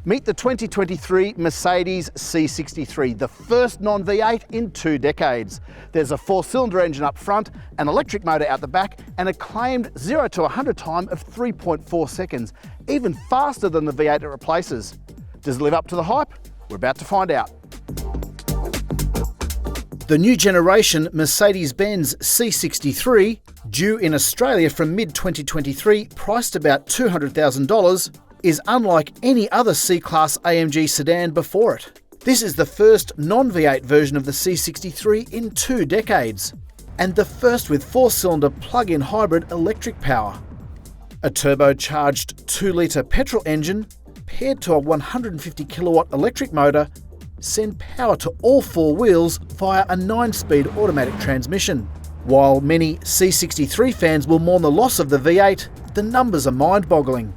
Meet the 2023 Mercedes C63, the first non-V8 in 2 decades. There's a 4-cylinder engine up front, an electric motor out the back, and a claimed 0 to 100 time of 3.4 seconds, even faster than the V8 it replaces. Does it live up to the hype? We're about to find out. The new generation Mercedes-Benz C63, due in Australia from mid-2023, priced about $200,000, is unlike any other C-Class AMG sedan before it. This is the first non-V8 version of the C63 in 2 decades, and the first with 4-cylinder plug-in hybrid electric power. A turbocharged 2-litre petrol engine paired to a 150 kilowatt electric motor send power to all 4 wheels via a 9-speed automatic transmission. While many C63 fans will mourn the loss of the V8, the numbers are mind-boggling.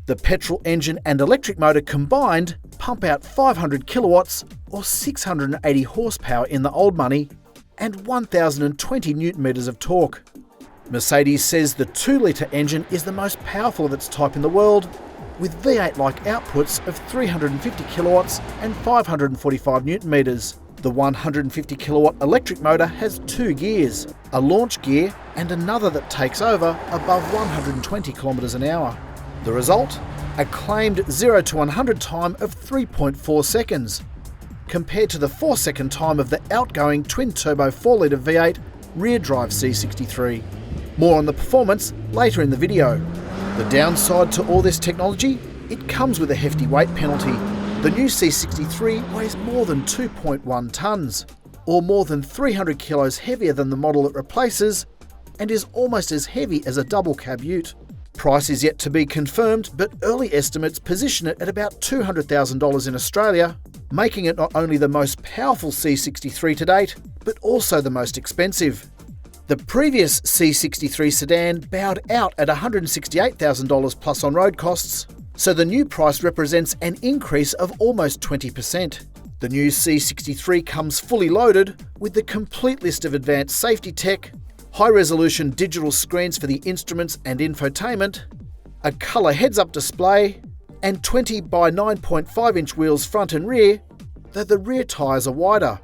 The petrol engine and electric motor combined pump out 500 kilowatts or 680 horsepower in the old money and 1,020 newton meters of torque. Mercedes says the 2-litre engine is the most powerful of its type in the world, with V8-like outputs of 350 kilowatts and 545 newton meters. The 150 kilowatt electric motor has 2 gears, a launch gear and another that takes over above 120 kilometers an hour. The result? A claimed 0 to 100 time of 3.4 seconds, compared to the 4-second time of the outgoing twin-turbo 4-litre V8 rear-drive C63. More on the performance later in the video. The downside to all this technology? It comes with a hefty weight penalty. The new C63 weighs more than 2.1 tonnes, or more than 300 kilos heavier than the model it replaces, and is almost as heavy as a double-cab ute. Price is yet to be confirmed, but early estimates position it at about $200,000 in Australia, making it not only the most powerful C63 to date, but also the most expensive. The previous C63 sedan bowed out at $168,000 plus on road costs, so the new price represents an increase of almost 20%. The new C63 comes fully loaded with the complete list of advanced safety tech, high-resolution digital screens for the instruments and infotainment, a colour heads-up display, and 20 by 9.5-inch wheels front and rear, though the rear tyres are wider,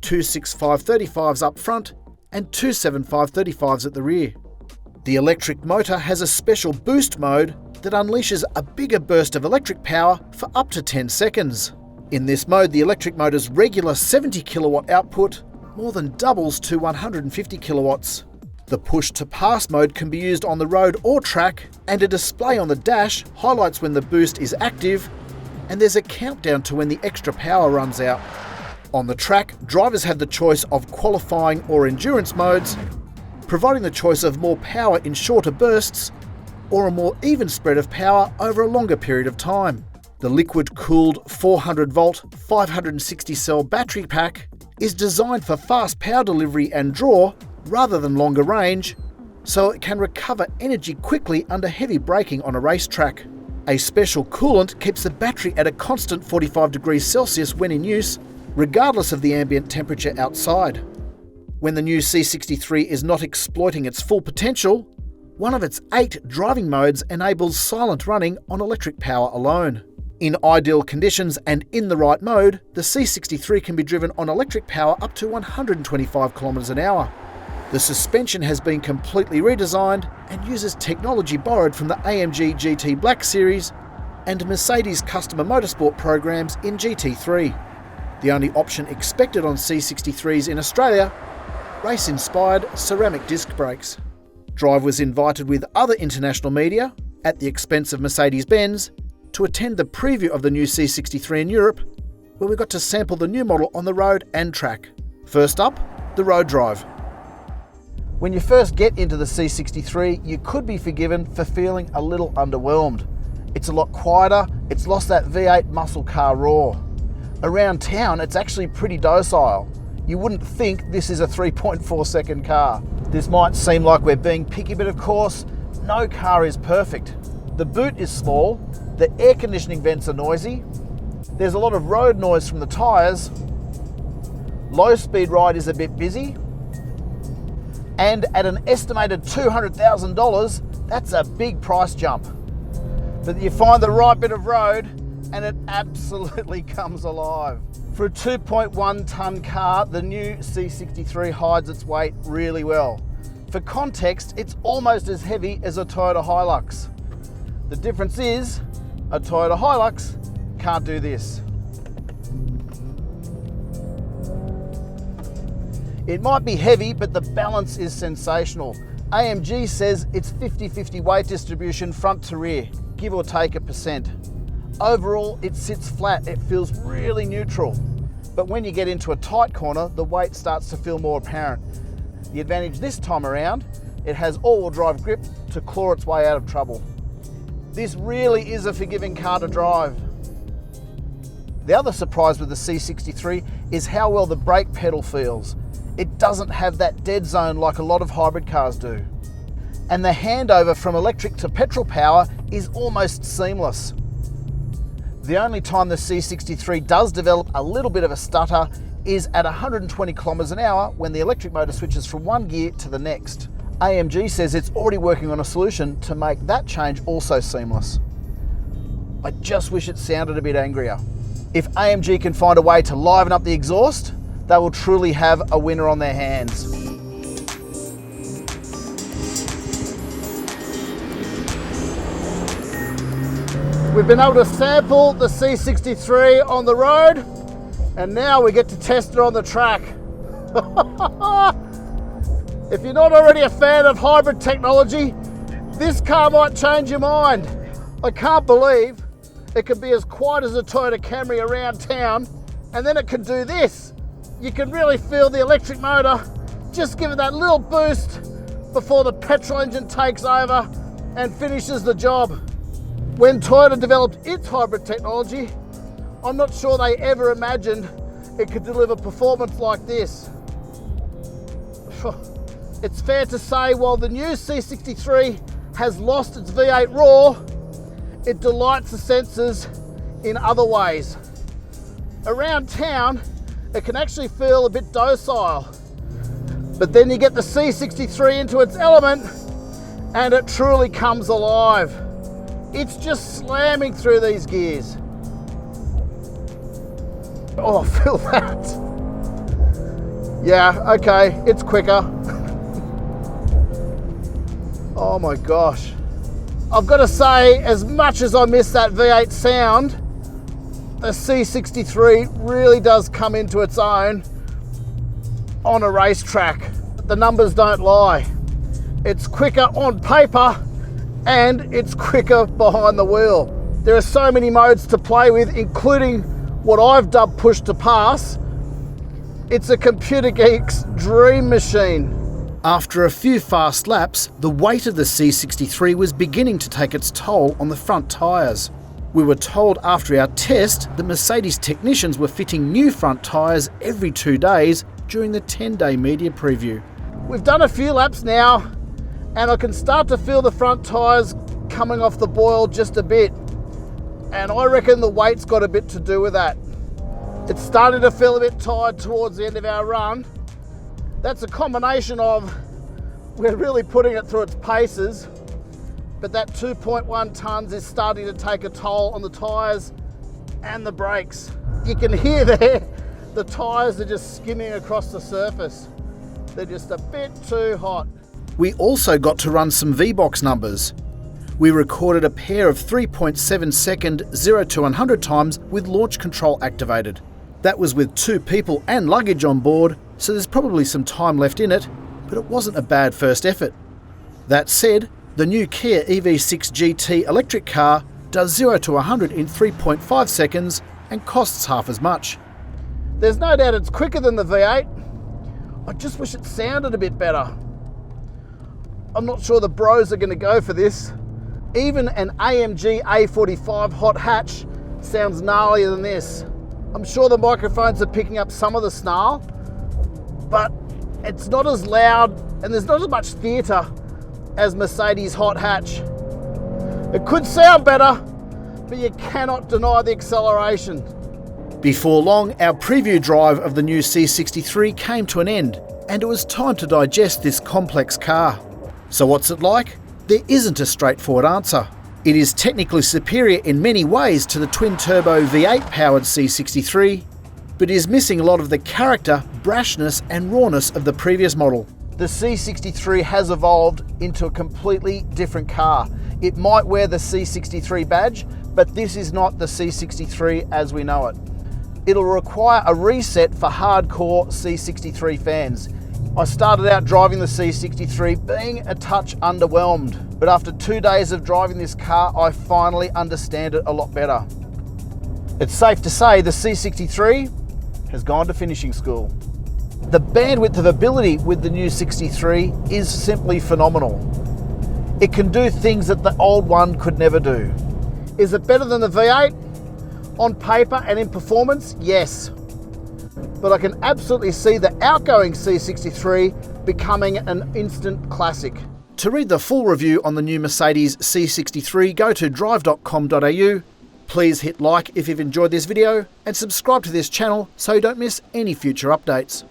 265/35s up front and 275/35s at the rear. The electric motor has a special boost mode that unleashes a bigger burst of electric power for up to 10 seconds. In this mode, the electric motor's regular 70 kilowatt output more than doubles to 150 kilowatts. The push-to-pass mode can be used on the road or track, and a display on the dash highlights when the boost is active, and there's a countdown to when the extra power runs out. On the track, drivers have the choice of qualifying or endurance modes, providing the choice of more power in shorter bursts or a more even spread of power over a longer period of time. The liquid-cooled 400-volt, 560-cell battery pack is designed for fast power delivery and draw rather than longer range, so it can recover energy quickly under heavy braking on a racetrack. A special coolant keeps the battery at a constant 45 degrees Celsius when in use, regardless of the ambient temperature outside. When the new C63 is not exploiting its full potential, one of its 8 driving modes enables silent running on electric power alone. In ideal conditions and in the right mode, the C63 can be driven on electric power up to 125 kilometers an hour. The suspension has been completely redesigned and uses technology borrowed from the AMG GT Black Series and Mercedes customer motorsport programs in GT3. The only option expected on C63s in Australia, race-inspired ceramic disc brakes. Drive was invited with other international media, at the expense of Mercedes-Benz, to attend the preview of the new C63 in Europe, where we got to sample the new model on the road and track. First up, the road drive. When you first get into the C63, you could be forgiven for feeling a little underwhelmed. It's a lot quieter, it's lost that V8 muscle car roar. Around town, it's actually pretty docile. You wouldn't think this is a 3.4 second car. This might seem like we're being picky, but of course, no car is perfect. The boot is small, the air conditioning vents are noisy, there's a lot of road noise from the tyres, low speed ride is a bit busy, and at an estimated $200,000, that's a big price jump. But you find the right bit of road and it absolutely comes alive. For a 2.1 tonne car, the new C63 hides its weight really well. For context, it's almost as heavy as a Toyota Hilux. The difference is, a Toyota Hilux can't do this. It might be heavy, but the balance is sensational. AMG says it's 50-50 weight distribution front to rear, give or take 1%. Overall, it sits flat, it feels really neutral. But when you get into a tight corner, the weight starts to feel more apparent. The advantage this time around, it has all-wheel drive grip to claw its way out of trouble. This really is a forgiving car to drive. The other surprise with the C63 is how well the brake pedal feels. It doesn't have that dead zone like a lot of hybrid cars do. And the handover from electric to petrol power is almost seamless. The only time the C63 does develop a little bit of a stutter is at 120 kilometers an hour when the electric motor switches from one gear to the next. AMG says it's already working on a solution to make that change also seamless. I just wish it sounded a bit angrier. If AMG can find a way to liven up the exhaust, they will truly have a winner on their hands. We've been able to sample the C63 on the road, and now we get to test it on the track. If you're not already a fan of hybrid technology, this car might change your mind. I can't believe it can be as quiet as a Toyota Camry around town, and then it can do this. You can really feel the electric motor just give it that little boost before the petrol engine takes over and finishes the job. When Toyota developed its hybrid technology, I'm not sure they ever imagined it could deliver performance like this. It's fair to say while the new C63 has lost its V8 roar, it delights the senses in other ways. Around town, it can actually feel a bit docile. But then you get the C63 into its element and it truly comes alive. It's just slamming through these gears. Oh, feel that. Yeah, okay, it's quicker. Oh my gosh. I've got to say, as much as I miss that V8 sound, the C63 really does come into its own on a racetrack. The numbers don't lie. It's quicker on paper and it's quicker behind the wheel. There are so many modes to play with, including what I've dubbed push to pass. It's a computer geek's dream machine. After a few fast laps, the weight of the C63 was beginning to take its toll on the front tyres. We were told after our test that Mercedes technicians were fitting new front tyres every 2 days during the 10-day media preview. We've done a few laps now and I can start to feel the front tyres coming off the boil just a bit. And I reckon the weight's got a bit to do with that. It's starting to feel a bit tired towards the end of our run. That's a combination of we're really putting it through its paces, but that 2.1 tonnes is starting to take a toll on the tyres and the brakes. You can hear there, the tyres are just skimming across the surface. They're just a bit too hot. We also got to run some V-Box numbers. We recorded a pair of 3.7 second 0 to 100 times with launch control activated. That was with 2 people and luggage on board, so there's probably some time left in it, but it wasn't a bad first effort. That said, the new Kia EV6 GT electric car does 0 to 100 in 3.5 seconds and costs half as much. There's no doubt it's quicker than the V8. I just wish it sounded a bit better. I'm not sure the bros are going to go for this. Even an AMG A45 hot hatch sounds gnarlier than this. I'm sure the microphones are picking up some of the snarl, but it's not as loud and there's not as much theatre as Mercedes hot hatch. It could sound better, but you cannot deny the acceleration. Before long, our preview drive of the new C63 came to an end, and it was time to digest this complex car. So what's it like? There isn't a straightforward answer. It is technically superior in many ways to the twin-turbo V8-powered C63, but is missing a lot of the character, brashness and rawness of the previous model. The C63 has evolved into a completely different car. It might wear the C63 badge, but this is not the C63 as we know it. It'll require a reset for hardcore C63 fans. I started out driving the C63 being a touch underwhelmed, but after 2 days of driving this car, I finally understand it a lot better. It's safe to say the C63 has gone to finishing school. The bandwidth of ability with the new 63 is simply phenomenal. It can do things that the old one could never do. Is it better than the V8? On paper and in performance, yes. But I can absolutely see the outgoing C63 becoming an instant classic. To read the full review on the new Mercedes C63, go to Drive.com.au. Please hit like if you've enjoyed this video and subscribe to this channel so you don't miss any future updates.